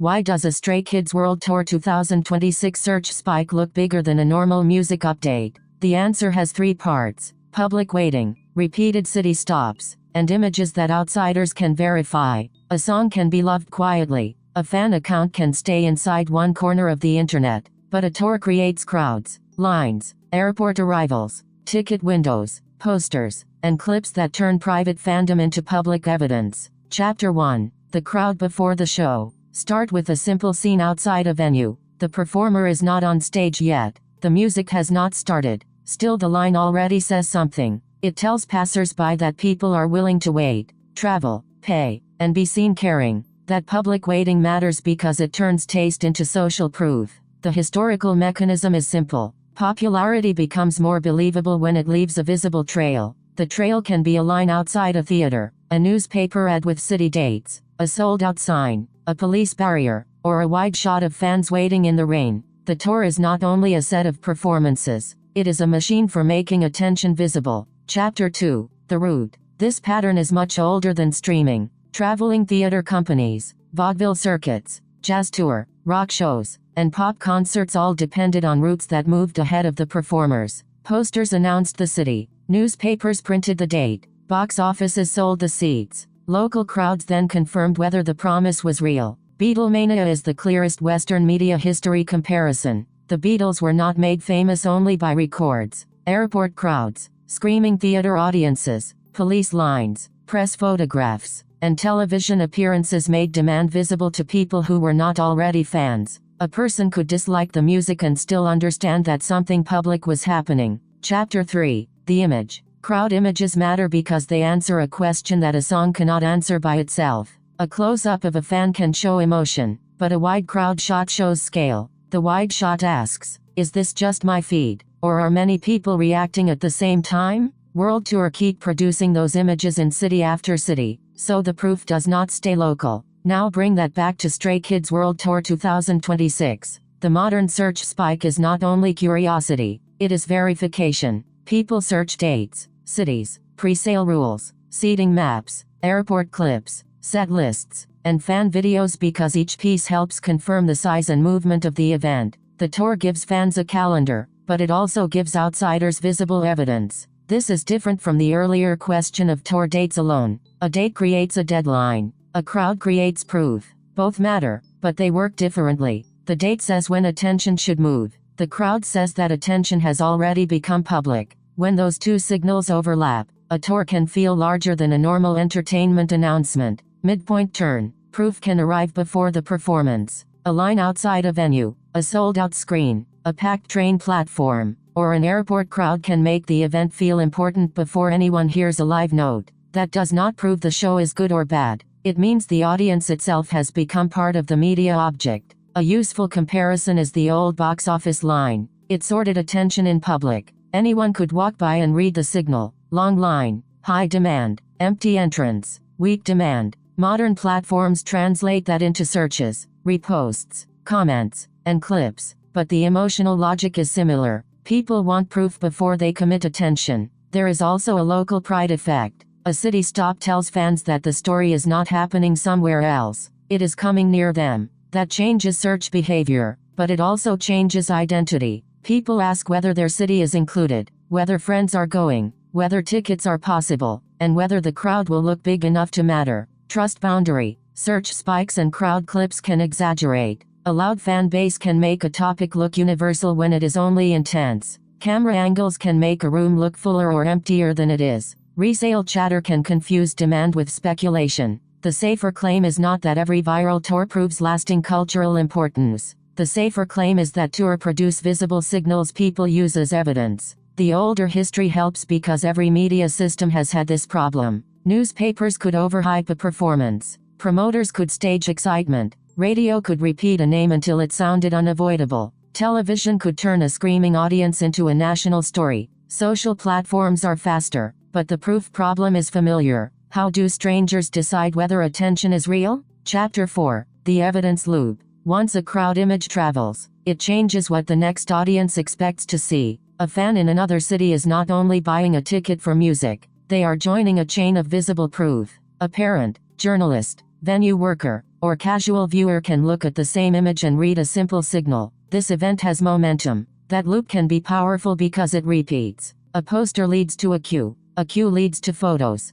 Why does a Stray Kids World Tour 2026 search spike look bigger than a normal music update? The answer has three parts: public waiting, repeated city stops, and images that outsiders can verify. A song can be loved quietly. A fan account can stay inside one corner of the internet. But a tour creates crowds, lines, airport arrivals, ticket windows, posters, and clips that turn private fandom into public evidence. Chapter 1. The crowd before the show. Start with a simple scene outside a venue. The performer is not on stage yet. The music has not started. Still, the line already says something. It tells passers-by that people are willing to wait, travel, pay, and be seen caring. That public waiting matters because it turns taste into social proof. The historical mechanism is simple. Popularity becomes more believable when it leaves a visible trail. The trail can be a line outside a theater, a newspaper ad with city dates, a sold-out sign, a police barrier, or a wide shot of fans waiting in the rain. The tour is not only a set of performances, it is a machine for making attention visible. Chapter 2. The route. This pattern is much older than streaming. Traveling theater companies, vaudeville circuits, jazz tour, rock shows, and pop concerts all depended on routes that moved ahead of the performers. Posters announced the city, newspapers printed the date, box offices sold the seats. Local crowds then confirmed whether the promise was real. Beatlemania is the clearest Western media history comparison. The Beatles were not made famous only by records. Airport crowds, screaming theater audiences, police lines, press photographs, and television appearances made demand visible to people who were not already fans. A person could dislike the music and still understand that something public was happening. Chapter 3. The image. Crowd images matter because they answer a question that a song cannot answer by itself. A close-up of a fan can show emotion, but a wide crowd shot shows scale. The wide shot asks, is this just my feed, or are many people reacting at the same time? World Tour keep producing those images in city after city, so the proof does not stay local. Now bring that back to Stray Kids World Tour 2026. The modern search spike is not only curiosity, it is verification. People search dates, cities, pre-sale rules, seating maps, airport clips, set lists, and fan videos because each piece helps confirm the size and movement of the event. The tour gives fans a calendar, but it also gives outsiders visible evidence. This is different from the earlier question of tour dates alone. A date creates a deadline. A crowd creates proof. Both matter, but they work differently. The date says when attention should move. The crowd says that attention has already become public. When those two signals overlap, a tour can feel larger than a normal entertainment announcement. Midpoint turn. Proof can arrive before the performance. A line outside a venue, a sold-out screen, a packed train platform, or an airport crowd can make the event feel important before anyone hears a live note. That does not prove the show is good or bad. It means the audience itself has become part of the media object. A useful comparison is the old box office line. It sorted attention in public. Anyone could walk by and read the signal. Long line, high demand, empty entrance, weak demand. Modern platforms translate that into searches, reposts, comments, and clips. But the emotional logic is similar. People want proof before they commit attention. There is also a local pride effect. A city stop tells fans that the story is not happening somewhere else. It is coming near them. That changes search behavior, but it also changes identity. People ask whether their city is included, whether friends are going, whether tickets are possible, and whether the crowd will look big enough to matter. Trust boundary. Search spikes and crowd clips can exaggerate. A loud fan base can make a topic look universal when it is only intense. Camera angles can make a room look fuller or emptier than it is. Resale chatter can confuse demand with speculation. The safer claim is not that every viral tour proves lasting cultural importance. The safer claim is that tours produce visible signals people use as evidence. The older history helps because every media system has had this problem. Newspapers could overhype a performance. Promoters could stage excitement. Radio could repeat a name until it sounded unavoidable. Television could turn a screaming audience into a national story. Social platforms are faster, but the proof problem is familiar. How do strangers decide whether attention is real? Chapter 4. The evidence loop. Once a crowd image travels, it changes what the next audience expects to see. A fan in another city is not only buying a ticket for music, they are joining a chain of visible proof. A parent, journalist, venue worker, or casual viewer can look at the same image and read a simple signal. This event has momentum. That loop can be powerful because it repeats. A poster leads to a queue leads to photos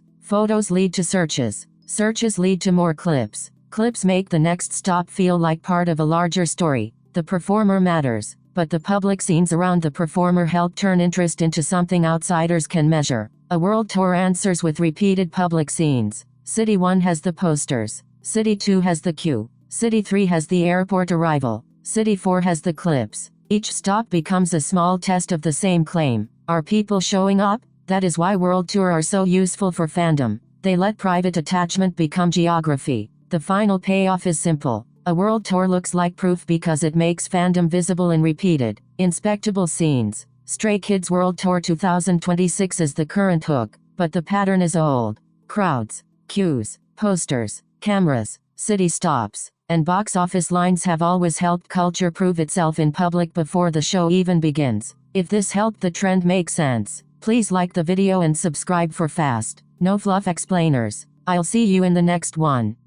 lead to searches lead to more clips make the next stop feel like part of a larger story. The performer matters, but the public scenes around the performer help turn interest into something outsiders can measure. A world tour answers with repeated public scenes. City 1 has the posters, City 2 has the queue, City 3 has the airport arrival, City 4 has the clips. Each stop becomes a small test of the same claim. Are people showing up? That is why world tour are so useful for fandom. They let private attachment become geography. The final payoff is simple. A world tour looks like proof because it makes fandom visible in repeated, inspectable scenes. Stray Kids World Tour 2026 is the current hook, but the pattern is old. Crowds, queues, posters, cameras, city stops, and box office lines have always helped culture prove itself in public before the show even begins. If this helped the trend make sense, please like the video and subscribe for fast, no fluff explainers. I'll see you in the next one.